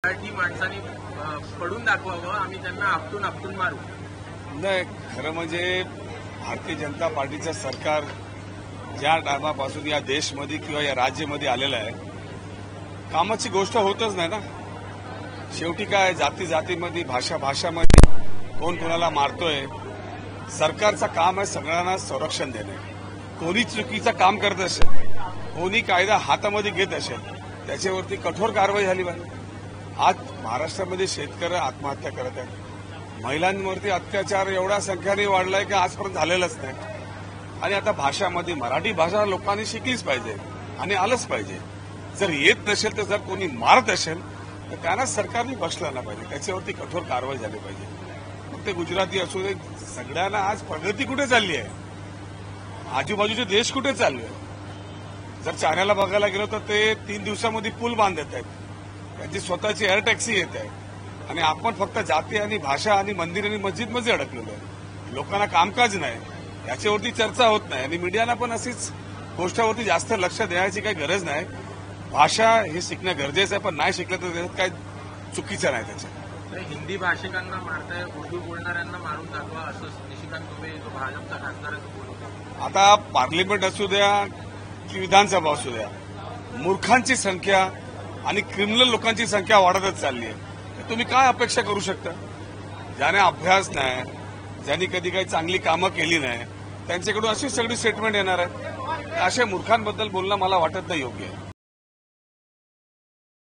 मराठी माणसांनी पडून दाखवावं, आम्ही त्यांना आपटून आपटून मारू. नाही, खरं म्हणजे भारतीय जनता पार्टीचं सरकार ज्या टायमापासून या देशमध्ये किंवा या राज्यामध्ये आलेलं आहे, कामाची गोष्ट होतच नाही ना. शेवटी काय, जाती जातीमध्ये, भाषा भाषामध्ये कोण कोणाला मारतोय. सरकारचं काम आहे सगळ्यांना संरक्षण देणे. कोणी चुकीचं काम करत असेल, कोणी कायदा हातामध्ये घेत असेल, त्याच्यावरती कठोर कारवाई झाली पाहिजे. आज महाराष्ट्रामध्ये शेतकरी आत्महत्या करत आहेत. महिलांवरती अत्याचार एवढ्या संख्येने वाढलाय की आजपर्यंत झालेलंच नाही. आणि आता भाषामध्ये मराठी भाषा लोकांनी शिकलीच पाहिजे आणि आलंच पाहिजे. जर येत नसेल तर जर कोणी मारत असेल तर त्यांना सरकारने बसलं ना पाहिजे, त्याच्यावरती कठोर कारवाई झाली पाहिजे. मग ते गुजराती असू दे, सगळ्यांना आज प्रगती कुठे चालली आहे, आजूबाजूचे देश कुठे चालले. जर चायनाला बघायला गेलो तर ते 3 दिवसामध्ये पूल बांधत आहेत, त्यांची स्वतःची एअर टॅक्सी येत आहे. आणि आपण फक्त जाती आणि भाषा आणि मंदिर आणि मस्जिदमध्ये अडकलेलो आहे. लोकांना कामकाज नाही, याच्यावरती चर्चा होत नाही. आणि मीडियाला पण अशीच गोष्टावरती जास्त लक्ष देण्याची काही गरज नाही. भाषा हे शिकणं गरजेचं आहे, पण नाही शिकलं तर त्याच्यात काही चुकीचं नाही. त्याच्यात हिंदी भाषिकांना मारताय, उर्दू बोलणाऱ्यांना मारून दाखवा, असं निशिकांत दुबे जो भाजपचा खासदार आहे तो बोलतो. आता पार्लिमेंट असू द्या की विधानसभा असू द्या, मूर्खांची संख्या आणि क्रिमिनल लोकांची संख्या वाढतच चालली आहे. तर तुम्ही काय अपेक्षा करू शकता. ज्याने अभ्यास नाही, ज्यांनी कधी काही चांगली कामं केली नाही, त्यांच्याकडून अशी सगळी स्टेटमेंट येणार आहे. अशा मूर्खांबद्दल बोलणं मला वाटत नाही योग्य आहे.